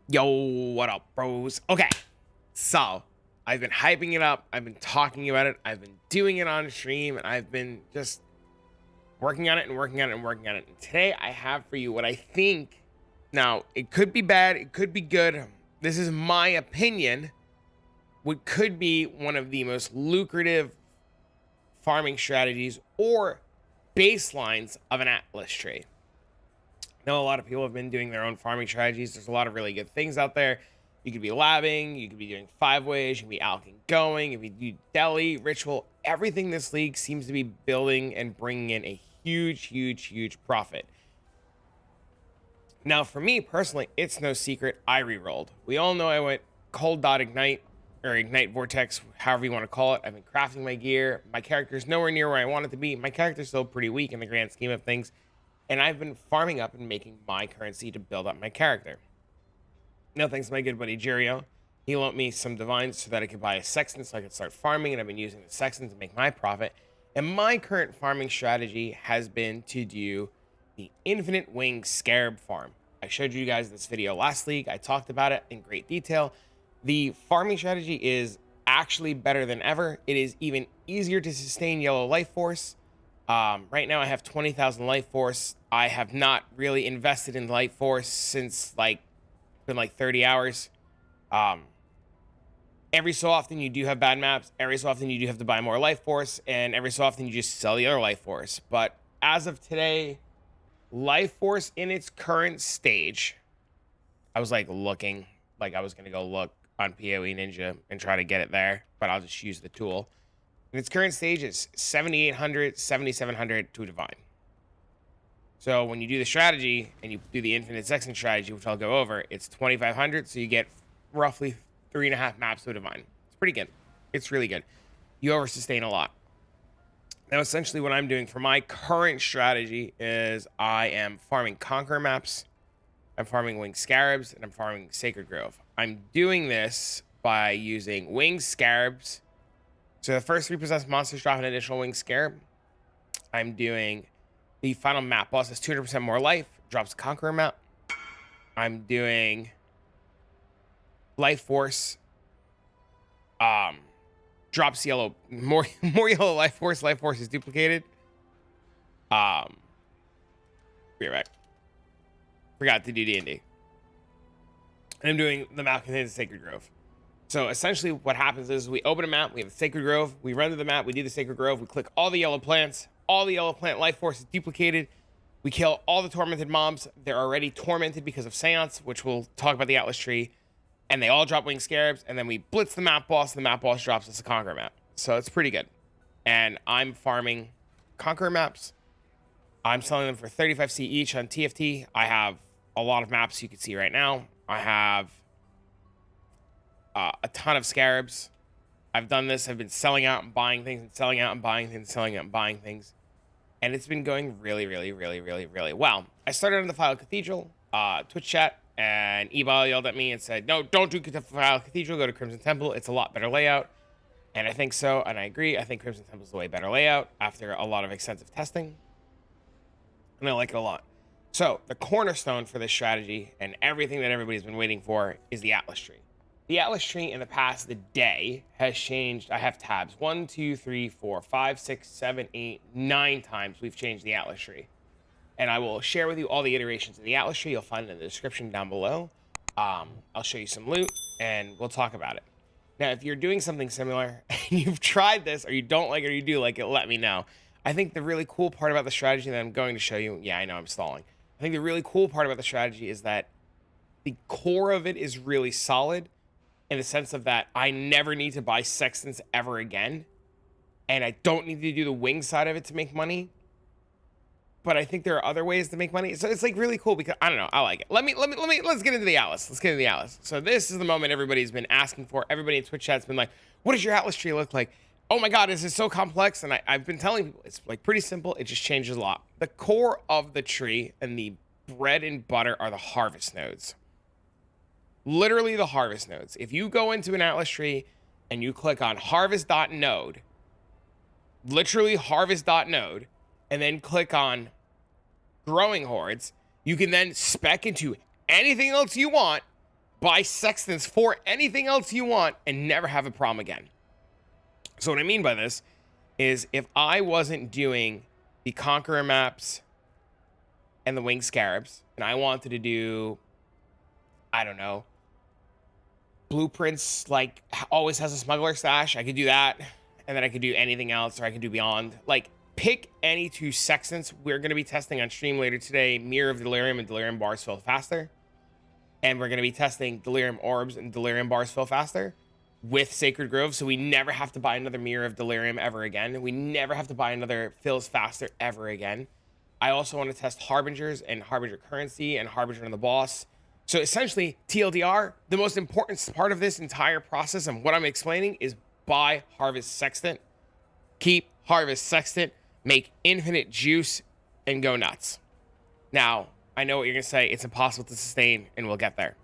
Yo, what up, bros? Okay, so I've been hyping it up. I've been talking about it. I've been doing it on stream, and I've been just working on it and working on it and working on it. And today I have for you what I think. Now, it could be bad. It could be good. This is my opinion. What could be one of the most lucrative farming strategies or baselines of an Atlas tree. I know a lot of people have been doing their own farming strategies. There's a lot of really good things out there. You could be labbing, you could be doing 5-ways, you can be alching going, you can do DELI, ritual. Everything this league seems to be building and bringing in a huge profit. Now, for me personally, it's no secret I re-rolled. We all know I went cold dot ignite or ignite vortex, however you want to call it. I've been crafting my gear. My character's nowhere near where I want it to be. My character's still pretty weak in the grand scheme of things. And I've been farming up and making my currency to build up my character. Now, thanks to my good buddy Jirio, he loaned me some divines so that I could buy a sextant so I could start farming, and I've been using the sextant to make my profit. And my current farming strategy has been to do the infinite wing scarab farm. I showed you guys this video last league. I talked about it in great detail. The farming strategy is actually better than ever. It is even easier to sustain yellow life force. Right now I have 20,000 life force. I have not really invested in life force since been like 30 hours. Every so often you do have bad maps. Every so often you do have to buy more life force, and every so often you just sell the other life force. But as of today, life force in its current stage, I was looking, I was gonna go look on PoE Ninja and try to get it there, but I'll just use the tool. In its current stage is 7,800, 7,700 to divine. So when you do the strategy and you do the infinite sextant strategy, which I'll go over, it's 2,500. So you get roughly 3.5 maps to divine. It's pretty good. It's really good. You over sustain a lot. Now, essentially what I'm doing for my current strategy is I am farming Conqueror maps. I'm farming Winged Scarabs, and I'm farming Sacred Grove. I'm doing this by using Winged Scarabs. So the first 3 possessed monsters drop an additional Winged Scarab. I'm doing the final map boss has 200% more life, drops Conqueror map. I'm doing life force, drops yellow, more yellow life force. Life force is duplicated. Be right back. Forgot to do D&D. And I'm doing the map contains Sacred Grove. So essentially what happens is we open a map, we have the Sacred Grove, we run to the map, we do the Sacred Grove, we click all the yellow plants, all the yellow plant life force is duplicated, we kill all the tormented mobs, they're already tormented because of Seance, which we'll talk about the Atlas tree, and they all drop Winged Scarabs, and then we blitz the map boss, and the map boss drops us a Conqueror map. So it's pretty good. And I'm farming Conqueror maps. I'm selling them for 35C each on TFT. I have a lot of maps you can see right now. I have a ton of scarabs. I've done this. I've been selling out and buying things and selling out and buying things, selling out and buying things. And it's been going really well. I started on the File Cathedral, Twitch chat, and Ebal yelled at me and said, no, don't do File Cathedral, go to Crimson Temple. It's a lot better layout. And I think so, and I agree. I think Crimson Temple is a way better layout after a lot of extensive testing. And I like it a lot. So the cornerstone for this strategy and everything that everybody's been waiting for is the Atlas tree. The Atlas tree in the past day has changed. I have tabs 1, 2, 3, 4, 5, 6, 7, 8, 9 times we've changed the Atlas tree. And I will share with you all the iterations of the Atlas tree. You'll find it in the description down below. I'll show you some loot and we'll talk about it. Now, if you're doing something similar and you've tried this or you don't like it or you do like it, let me know. I think the really cool part about the strategy that I'm going to show you, yeah, I know I'm stalling. I think the really cool part about the strategy is that the core of it is really solid in the sense of that I never need to buy sextants ever again. And I don't need to do the wing side of it to make money. But I think there are other ways to make money. So it's really cool because I don't know. I like it. Let's get into the Atlas. Let's get into the Atlas. So this is the moment everybody's been asking for. Everybody in Twitch chat's been like, what does your Atlas tree look like? Oh my God, this is so complex. And I've been telling people it's pretty simple. It just changes a lot. The core of the tree and the bread and butter are the harvest nodes. Literally the harvest nodes. If you go into an Atlas tree and you click on harvest.node, literally harvest.node, and then click on growing hordes, you can then spec into anything else you want buy Sextants for anything else you want, and never have a problem again. So what I mean by this is if I wasn't doing the Conqueror maps and the Winged Scarabs, and I wanted to do, I don't know, Blueprints, like always has a smuggler stash, I could do that, and then I could do anything else, or I could do Beyond. Like, pick any two Sextants. We're going to be testing on stream later today Mirror of Delirium and Delirium Bars Fill Faster. And we're going to be testing Delirium Orbs and Delirium Bars Fill Faster with Sacred Grove, so we never have to buy another Mirror of Delirium ever again. We never have to buy another Fills Faster ever again. I also want to test Harbingers and Harbinger Currency and Harbinger and the Boss. So essentially, TLDR, the most important part of this entire process and what I'm explaining is buy Harvest Sextant, keep Harvest Sextant, make infinite juice, and go nuts. Now, I know what you're going to say. It's impossible to sustain, and we'll get there.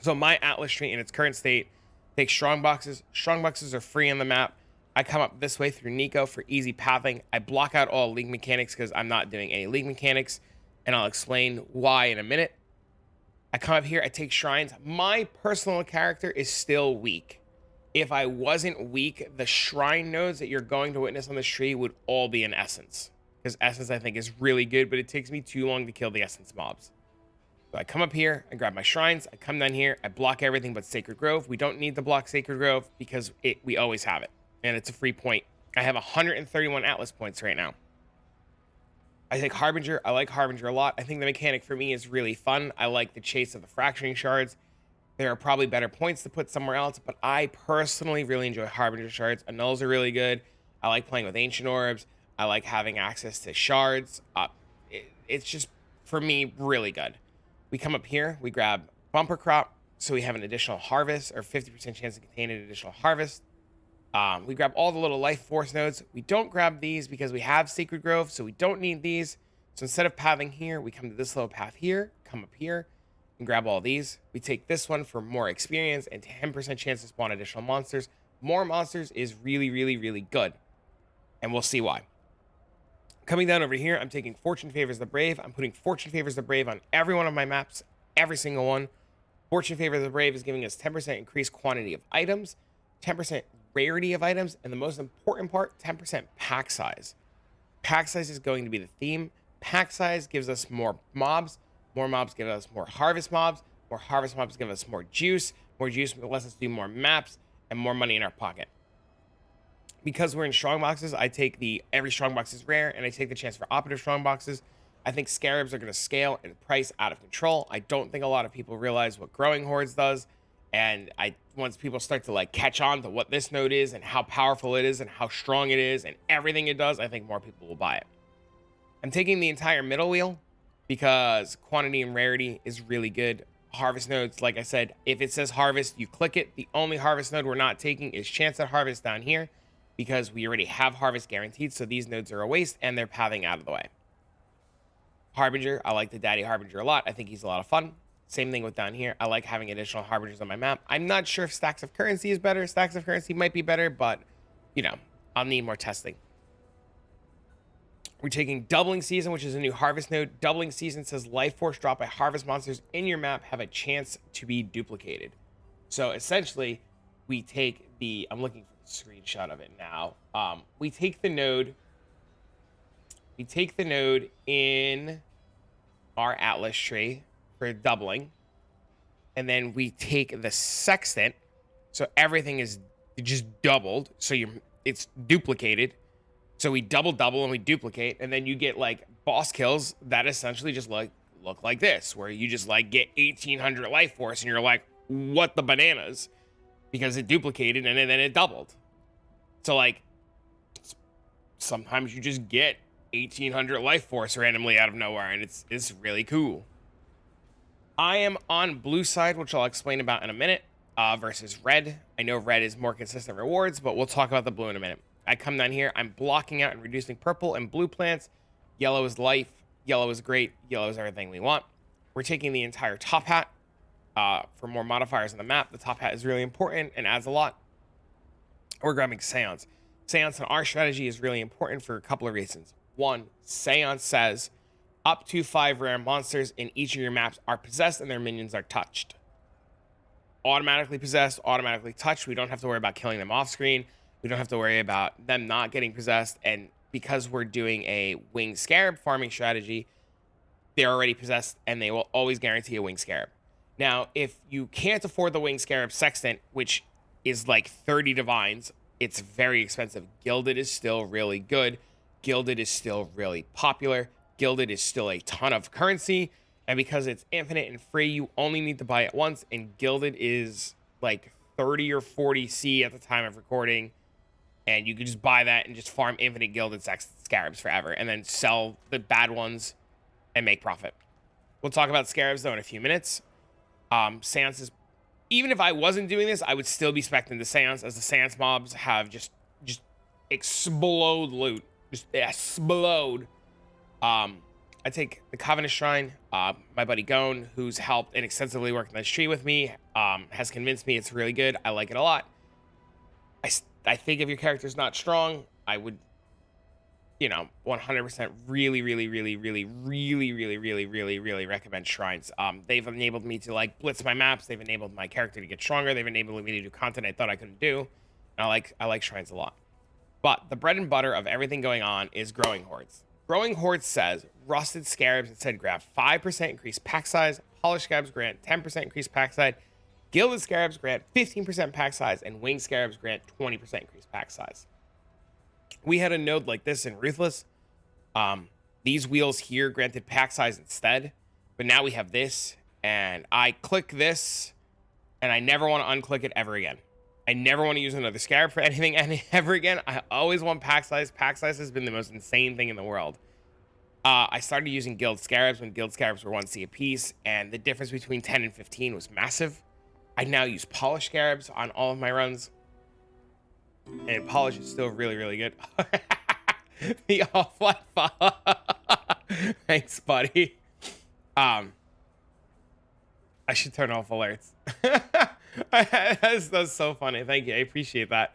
So my Atlas tree in its current state takes strong boxes. Strong boxes are free on the map. I come up this way through Nico for easy pathing. I block out all league mechanics because I'm not doing any league mechanics, and I'll explain why in a minute. I come up here. I take shrines. My personal character is still weak. If I wasn't weak, the shrine nodes that you're going to witness on this tree would all be in Essence. Because Essence, I think, is really good, but it takes me too long to kill the Essence mobs. So I come up here, I grab my shrines, I come down here, I block everything but Sacred Grove. We don't need to block Sacred Grove because we always have it, and it's a free point. I have 131 Atlas points right now. I take Harbinger. I like Harbinger a lot. I think the mechanic for me is really fun. I like the chase of the fracturing shards. There are probably better points to put somewhere else, but I personally really enjoy Harbinger shards. Annuls are really good. I like playing with Ancient Orbs. I like having access to shards. It's just, for me, really good. We come up here, we grab Bumper Crop, so we have an additional harvest, or 50% chance to contain an additional harvest. We grab all the little life force nodes. We don't grab these because we have Sacred Grove, so we don't need these. So instead of pathing here, we come to this little path here, come up here, and grab all these. We take this one for more experience and 10% chance to spawn additional monsters. More monsters is really, really, really good, and we'll see why. Coming down over here, I'm taking Fortune Favors the Brave. I'm putting Fortune Favors the Brave on every one of my maps, every single one. Fortune Favors the Brave is giving us 10% increased quantity of items, 10% rarity of items, and the most important part, 10% pack size. Pack size is going to be the theme. Pack size gives us more mobs give us more harvest mobs give us more juice lets us do more maps, and more money in our pocket. Because we're in strong boxes, I take every strong box is rare, and I take the chance for operative strong boxes. I think scarabs are going to scale in price out of control. I don't think a lot of people realize what growing hordes does, and once people start to like catch on to what this node is and how powerful it is and how strong it is and everything it does, I think more people will buy it. I'm taking the entire middle wheel because quantity and rarity is really good. Harvest nodes, like I said, if it says harvest, you click it. The only harvest node we're not taking is chance at harvest down here, because we already have harvest guaranteed, so these nodes are a waste, and they're pathing out of the way. Harbinger, I like the Daddy Harbinger a lot. I think he's a lot of fun. Same thing with down here. I like having additional Harbingers on my map. I'm not sure if Stacks of Currency is better. Stacks of Currency might be better, but, you know, I'll need more testing. We're taking Doubling Season, which is a new harvest node. Doubling Season says Life Force drop by harvest monsters in your map have a chance to be duplicated. So essentially, we take the... I'm looking for screenshot of it now. We take the node in our Atlas tree for doubling, and then we take the Sextant, so everything is just doubled, so it's duplicated, so we double and we duplicate, and then you get like boss kills that essentially just look like this, where you just like get 1800 life force and you're like, what the bananas, because it duplicated and then it doubled. So like sometimes you just get 1800 life force randomly out of nowhere, and it's really cool. I am on blue side, which I'll explain about in a minute, versus red. I know red is more consistent rewards, but we'll talk about the blue in a minute. I come down here, I'm blocking out and reducing purple and blue plants. Yellow is life, yellow is great, yellow is everything we want. We're taking the entire top hat for more modifiers on the map. The top hat is really important and adds a lot. We're grabbing Seance. Seance in our strategy is really important for a couple of reasons. One, Seance says up to 5 rare monsters in each of your maps are possessed and their minions are touched. automatically possessed, automatically touched. We don't have to worry about killing them off screen. We don't have to worry about them not getting possessed. And because we're doing a winged scarab farming strategy, they're already possessed and they will always guarantee a winged scarab. Now, if you can't afford the winged scarab sextant, which is like 30 divines, it's very expensive. Gilded is still really good. Gilded is still really popular. Gilded is still a ton of currency. And because it's infinite and free, you only need to buy it once. And Gilded is like 30 or 40 C at the time of recording. And you could just buy that and just farm infinite Gilded scarabs forever. And then sell the bad ones and make profit. We'll talk about scarabs though in a few minutes. Seance is, even if I wasn't doing this, I would still be specting the seance, as the seance mobs have just explode loot. Just explode. I take the Covenant Shrine. My buddy Gone, who's helped and extensively worked on this tree with me, has convinced me it's really good. I like it a lot. I think if your character's not strong, I would, 100% really recommend shrines. They've enabled me to like blitz my maps. They've enabled my character to get stronger. They've enabled me to do content I thought I couldn't do. And I like shrines a lot. But the bread and butter of everything going on is Growing Hordes. Growing Hordes says rusted scarabs instead grab 5% increased pack size, polished scarabs grant 10% increased pack size, gilded scarabs grant 15% pack size, and winged scarabs grant 20% increased pack size. We had a node like this in Ruthless. These wheels here granted pack size instead, but now we have this, and I click this, and I never want to unclick it ever again. I never want to use another scarab for anything ever again. I always want pack size. Pack size has been the most insane thing in the world. I started using guild scarabs when guild scarabs were 1C a piece, and the difference between 10 and 15 was massive. I now use polished scarabs on all of my runs, and polish is still really good. The offline follow. Thanks, buddy. I should turn off alerts. That's so funny. Thank you. I appreciate that.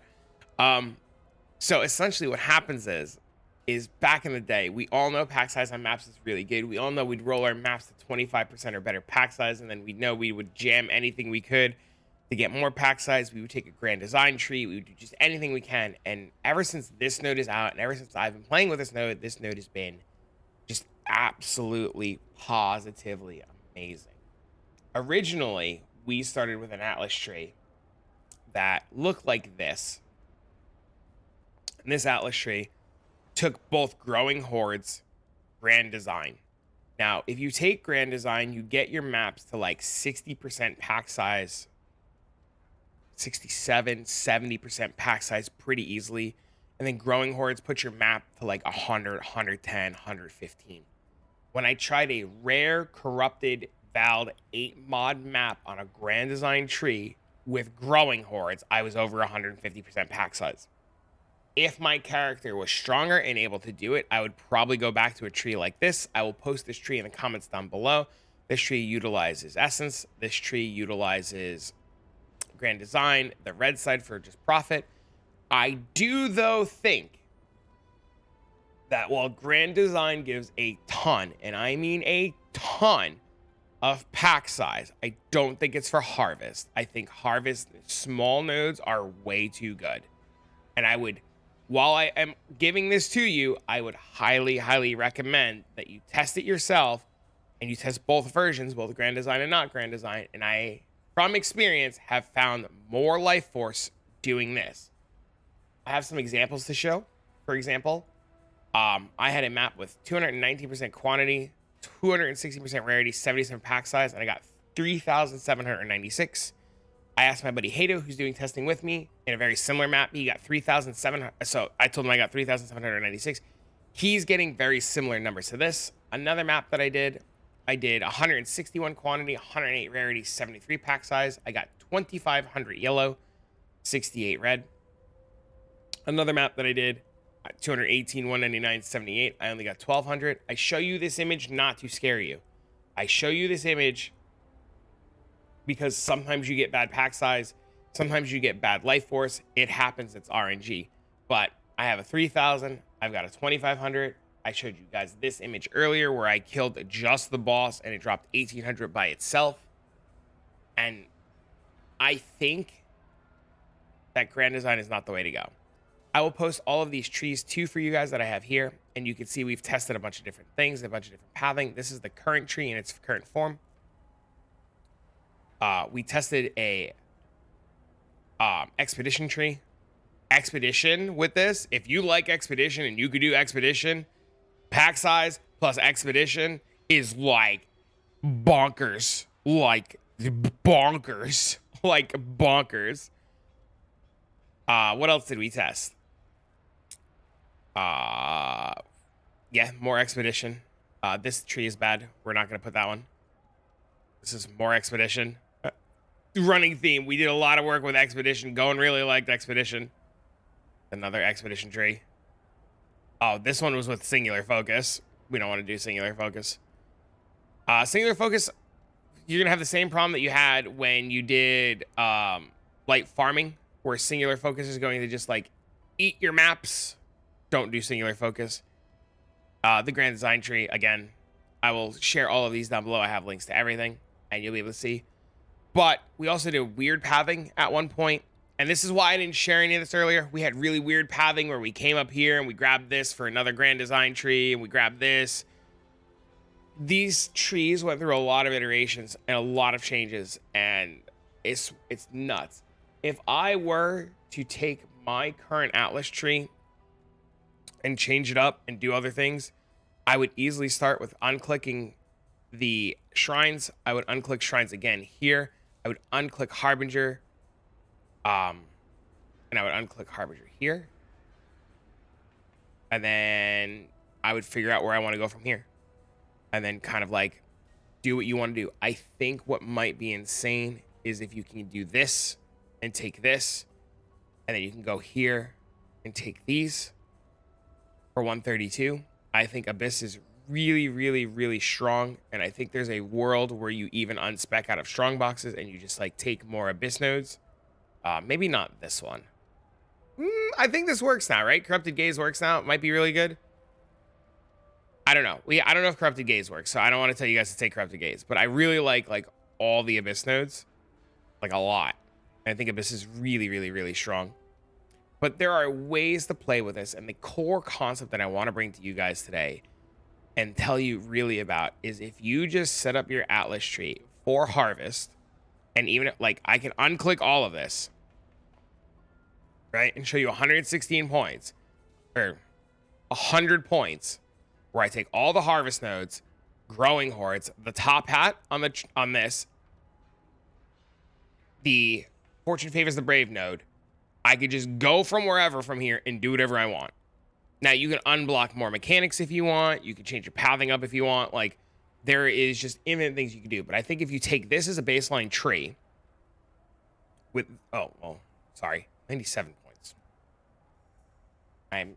So essentially what happens is back in the day, we all know pack size on maps is really good. We all know we'd roll our maps to 25% or better pack size, and then we know we would jam anything we could to get more pack size. We would take a grand design tree. We would do just anything we can. And ever since this node is out, and ever since I've been playing with this node has been just absolutely positively amazing. Originally, we started with an Atlas tree that looked like this. And this Atlas tree took both Growing Hordes, Grand Design. Now, if you take Grand Design, you get your maps to like 60% pack size, 67, 70% pack size pretty easily. And then Growing Hordes put your map to like 100, 110, 115. When I tried a rare, corrupted, VAALED 8 mod map on a Grand Design tree with Growing Hordes, I was over 150% pack size. If my character was stronger and able to do it, I would probably go back to a tree like this. I will post this tree in the comments down below. This tree utilizes Essence. This tree utilizes Grand Design, the red side for just profit. I do, though, think that while Grand Design gives a ton, and I mean a ton, of pack size, I don't think it's for Harvest. I think Harvest small nodes are way too good. And I would, while I am giving this to you, I would highly recommend that you test it yourself and you test both versions, both Grand Design and not Grand Design. And I, from experience, have found more life force doing this. I have some examples to show. For example, I had a map with 219% quantity, 260% rarity, 77 pack size, and I got 3,796. I asked my buddy Hato, who's doing testing with me, in a very similar map. He got 3,700. So I told him I got 3,796. He's getting very similar numbers to this. Another map that I did 161 quantity, 108 rarity, 73 pack size. I got 2,500 yellow, 68 red. Another map that I did, 218, 199, 78. I only got 1,200. I show you this image not to scare you. I show you this image because sometimes you get bad pack size. Sometimes you get bad life force. It happens. It's RNG. But I have a 3,000. I've got a 2,500. I showed you guys this image earlier where I killed just the boss and it dropped 1,800 by itself. And I think that grand design is not the way to go. I will post all of these trees too for you guys that I have here, and you can see we've tested a bunch of different things, a bunch of different pathing. This is the current tree in its current form. We tested a expedition tree. Expedition with this, if you like expedition and you could do expedition, pack size plus expedition is like bonkers. Like bonkers. Like bonkers. What else did we test? Yeah, more expedition. This tree is bad. We're not gonna put that one. This is more expedition. Running theme. We did a lot of work with expedition. Goen really liked expedition. Another expedition tree. Oh, this one was with singular focus. We don't want to do singular focus. Singular focus, you're gonna have the same problem that you had when you did light farming, where singular focus is going to just like eat your maps. Don't do singular focus. The grand design tree, again, I will share all of these down below. I have links to everything and you'll be able to see. But we also did weird pathing at one point. And this is why I didn't share any of this earlier. We had really weird pathing where we came up here and we grabbed this for another grand design tree and we grabbed this. These trees went through a lot of iterations and a lot of changes, and it's nuts. If I were to take my current Atlas tree and change it up and do other things, I would easily start with unclicking the shrines. I would unclick shrines again here. I would unclick Harbinger. And I would unclick Harbinger here. And then I would figure out where I want to go from here. And then kind of like do what you want to do. I think what might be insane is if you can do this and take this, and then you can go here and take these for 132. I think Abyss is really, really, really strong. And I think there's a world where you even unspec out of strong boxes and you just like take more Abyss nodes. Maybe not this one. I think this works now, right? Corrupted Gaze works now. It might be really good. I don't know. I don't know if Corrupted Gaze works, so I don't want to tell you guys to take Corrupted Gaze. But I really like all the Abyss nodes, like a lot. And I think Abyss is really, really, really strong. But there are ways to play with this, and the core concept that I want to bring to you guys today and tell you really about is if you just set up your Atlas tree for harvest, and even like I can unclick all of this, right, and show you 116 points or 100 points where I take all the harvest nodes, growing hordes, the top hat on this, the fortune favors the brave node. I could just go from wherever from here and do whatever I want. Now you can unblock more mechanics if you want. You can change your pathing up if you want. Like, there is just infinite things you can do. But I think if you take this as a baseline tree with, oh, well, sorry, 97 points. I'm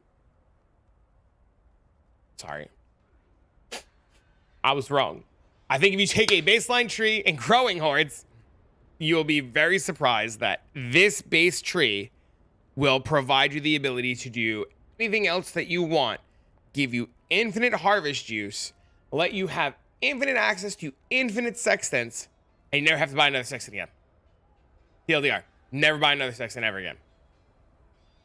sorry. I was wrong. I think if you take a baseline tree and growing hordes, you'll be very surprised that this base tree will provide you the ability to do anything else that you want, give you infinite harvest juice, let you have infinite access to infinite sextants, and you never have to buy another sextant again. TLDR, never buy another sextant ever again.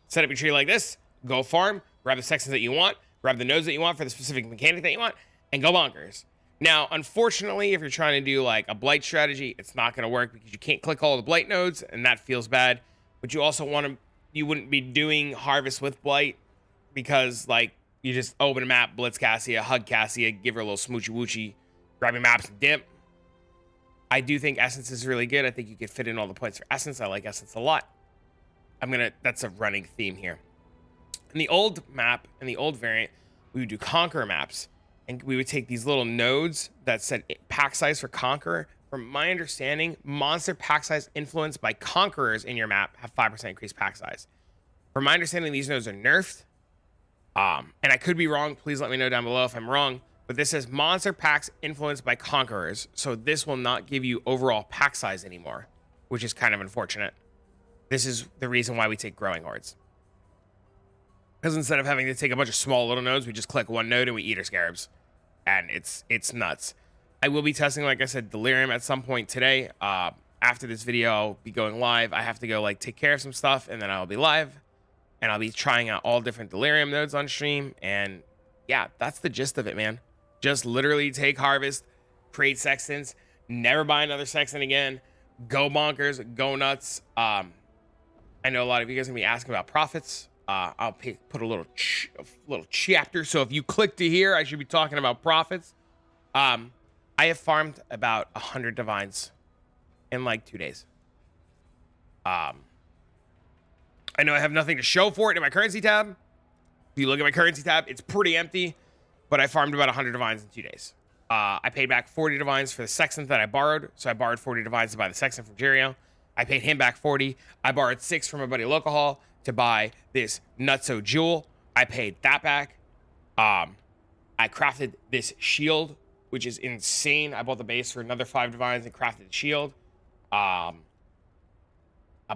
Set up your tree like this, go farm, grab the sextants that you want, grab the nodes that you want for the specific mechanic that you want, and go bonkers. Now, unfortunately, if you're trying to do like a blight strategy, it's not going to work because you can't click all the blight nodes, and that feels bad. But you also want to, you wouldn't be doing harvest with blight because like you just open a map, blitz Cassia, hug Cassia, give her a little smoochy woochy, grab your maps and dip. I do think Essence is really good. I think you could fit in all the points for Essence. I like Essence a lot. That's a running theme here. In the old map, in the old variant, we would do Conqueror maps. And we would take these little nodes that said pack size for Conqueror. From my understanding, monster pack size influenced by Conquerors in your map have 5% increased pack size. From my understanding, these nodes are nerfed. And I could be wrong. Please let me know down below if I'm wrong. But this says monster packs influenced by Conquerors. So this will not give you overall pack size anymore, which is kind of unfortunate. This is the reason why we take growing hordes. Because instead of having to take a bunch of small little nodes, we just click one node and we eat our scarabs. And it's nuts. I will be testing, like I said, Delirium at some point today. after this video, I'll be going live. I have to go like take care of some stuff, and then I'll be live, and I'll be trying out all different delirium nodes on stream. And yeah, that's the gist of it, man. Just literally take harvest, create sextants, never buy another sextant again, go bonkers, go nuts. I know a lot of you guys are gonna be asking about profits. I'll put a little chapter. So if you click to here, I should be talking about profits. I have farmed about 100 divines in like 2 days. I know I have nothing to show for it in my currency tab. If you look at my currency tab, it's pretty empty, but I farmed about 100 divines in 2 days. I paid back 40 divines for the sextant that I borrowed. So I borrowed 40 divines to buy the sextant from Jerio. I paid him back 40. I borrowed 6 from my buddy Local Hall to buy this Nutso Jewel. I paid that back. I crafted this shield, which is insane. I bought the base for another 5 divines and crafted the shield. I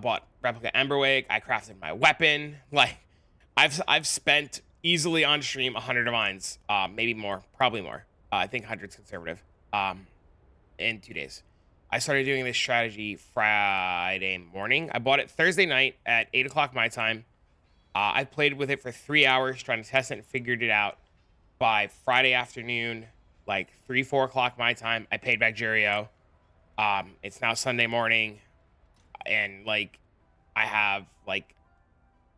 bought replica Emberwake. I crafted my weapon. Like, I've spent easily on stream 100 divines, maybe more, probably more. I think 100's conservative. In 2 days. I started doing this strategy Friday morning. I bought it Thursday night at 8 o'clock my time. I played with it for 3 hours trying to test it and figured it out. By Friday afternoon, like 3, 4 o'clock my time, I paid back Jerio. It's now Sunday morning, and like I have like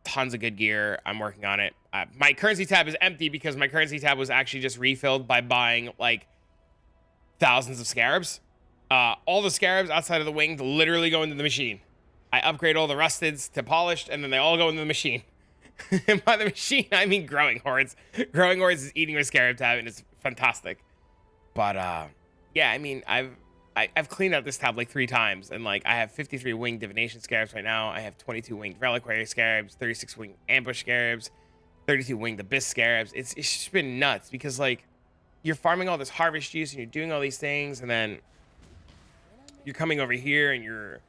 tons of good gear. I'm working on it. My currency tab is empty because my currency tab was actually just refilled by buying like thousands of scarabs. All the scarabs outside of the wing literally go into the machine. I upgrade all the rusteds to polished, and then they all go into the machine. And by the machine, I mean growing hordes. Growing hordes is eating my scarab tab, and it's fantastic. But yeah, I mean, I've cleaned out this tab like 3 times, and like I have 53 winged divination scarabs right now. I have 22 winged reliquary scarabs, 36 winged ambush scarabs, 32 winged abyss scarabs. It's just been nuts because like you're farming all this harvest juice and you're doing all these things, and then you're coming over here and you're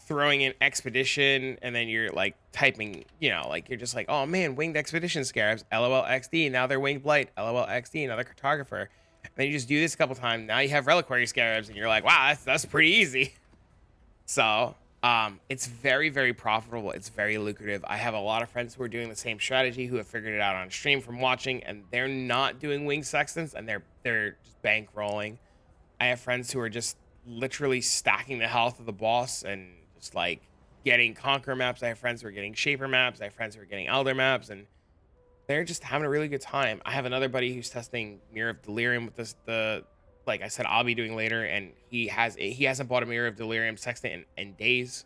throwing in expedition, and then you're like typing, you know, like you're just like, oh man, winged expedition scarabs, LOL XD, now they're winged blight, LOL XD, another cartographer. And then you just do this a couple times, now you have reliquary scarabs, and you're like, wow, that's pretty easy. So it's very, very profitable. It's very lucrative. I have a lot of friends who are doing the same strategy, who have figured it out on stream from watching, and they're not doing winged sextants, and they're just bankrolling. I have friends who are just literally stacking the health of the boss and just like getting conqueror maps. I have friends who are getting shaper maps. I have friends who are getting elder maps, and they're just having a really good time. I have another buddy who's testing Mirror of Delirium with this, like I said, I'll be doing later, and he hasn't bought a Mirror of Delirium sextant in days.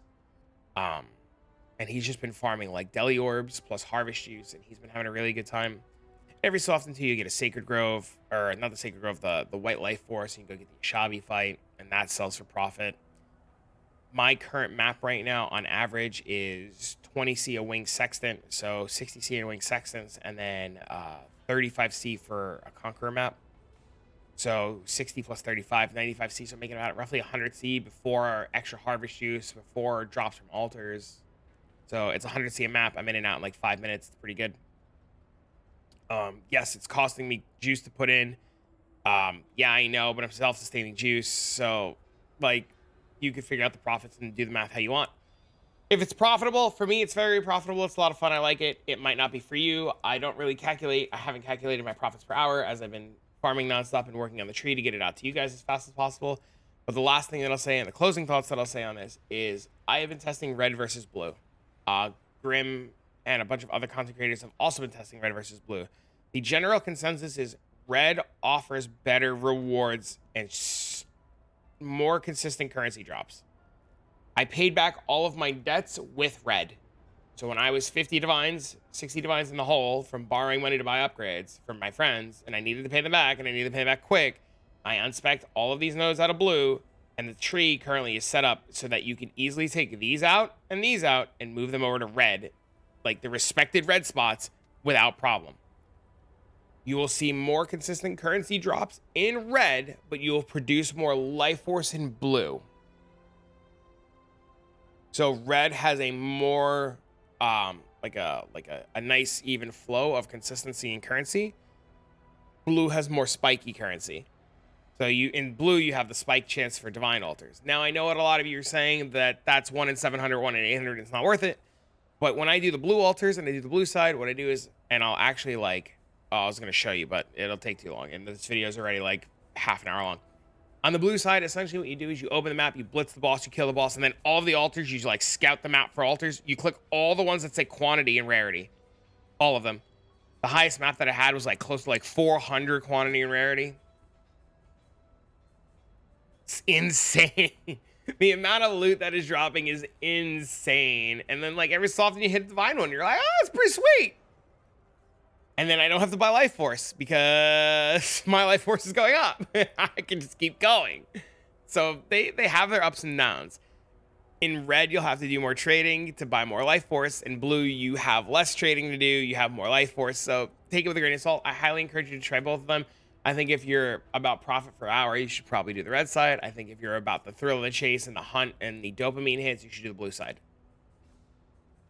And he's just been farming like DELI orbs plus harvest juice, and he's been having a really good time. Every so often too, you get a Sacred Grove, or not the Sacred Grove, the White Life Force, and you go get the Shabi fight, and that sells for profit. My current map right now on average is 20C a wing sextant, so 60C a wing sextants, and then 35C for a conqueror map. So 60 plus 35, 95C, so making about roughly 100C before extra harvest juice, before drops from altars. So it's 100C a map. I'm in and out in like 5 minutes. It's pretty good. Yes, it's costing me juice to put in. Yeah, I know, but I'm self-sustaining juice, so like you can figure out the profits and do the math how you want. If it's profitable, for me, it's very profitable. It's a lot of fun. I like it. It might not be for you. I don't really calculate. I haven't calculated my profits per hour as I've been farming nonstop and working on the tree to get it out to you guys as fast as possible. But the last thing that I'll say, and the closing thoughts that I'll say on this, is I have been testing red versus blue. Grim and a bunch of other content creators have also been testing red versus blue. The general consensus is red offers better rewards and more consistent currency drops. I paid back all of my debts with red. So when I was 50 divines, 60 divines in the hole from borrowing money to buy upgrades from my friends, and I needed to pay them back, and I needed to pay them back quick, I unspec'd all of these nodes out of blue, and the tree currently is set up so that you can easily take these out and move them over to red, like the respected red spots, without problem. You will see more consistent currency drops in red, but you will produce more life force in blue. So red has a more like a nice even flow of consistency in currency. Blue has more spiky currency. So in blue, you have the spike chance for divine altars. Now, I know what a lot of you are saying, that that's 1 in 700, 1 in 800, it's not worth it. But when I do the blue altars and I do the blue side, what I do is, and I'll actually like, oh, I was going to show you, but it'll take too long. And this video is already like half an hour long. On the blue side, essentially what you do is you open the map, you blitz the boss, you kill the boss, and then all of the altars, you like scout the map for altars. You click all the ones that say quantity and rarity. All of them. The highest map that I had was like close to like 400 quantity and rarity. It's insane. The amount of loot that is dropping is insane. And then like every so often you hit the divine one, you're like, oh, it's pretty sweet. And then I don't have to buy life force because my life force is going up. I can just keep going. So they have their ups and downs. In red, you'll have to do more trading to buy more life force. In blue, you have less trading to do. You have more life force. So take it with a grain of salt. I highly encourage you to try both of them. I think if you're about profit per hour, you should probably do the red side. I think if you're about the thrill of the chase and the hunt and the dopamine hits, you should do the blue side.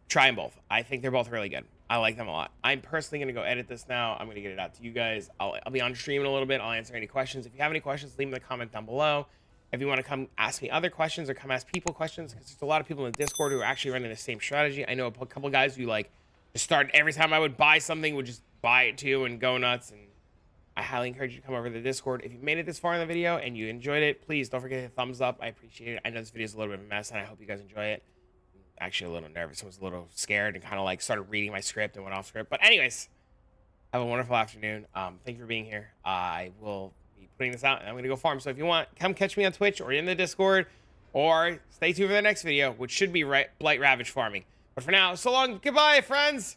Try them both. I think they're both really good. I like them a lot. I'm personally going to go edit this now. I'm going to get it out to you guys. I'll be on stream in a little bit. I'll answer any questions. If you have any questions, leave them in the comment down below. If you want to come ask me other questions or come ask people questions, because there's a lot of people in the Discord who are actually running the same strategy. I know a couple guys who like just started every time I would buy something, would just buy it too and go nuts. And I highly encourage you to come over to the Discord. If you made it this far in the video and you enjoyed it, please don't forget to hit thumbs up. I appreciate it. I know this video is a little bit of a mess, and I hope you guys enjoy it. I'm actually a little nervous. I was a little scared and kind of like started reading my script and went off script. But anyways, have a wonderful afternoon. Thank you for being here. I will be putting this out, and I'm going to go farm. So if you want, come catch me on Twitch or in the Discord, or stay tuned for the next video, which should be Blight Ravage farming. But for now, so long. Goodbye, friends.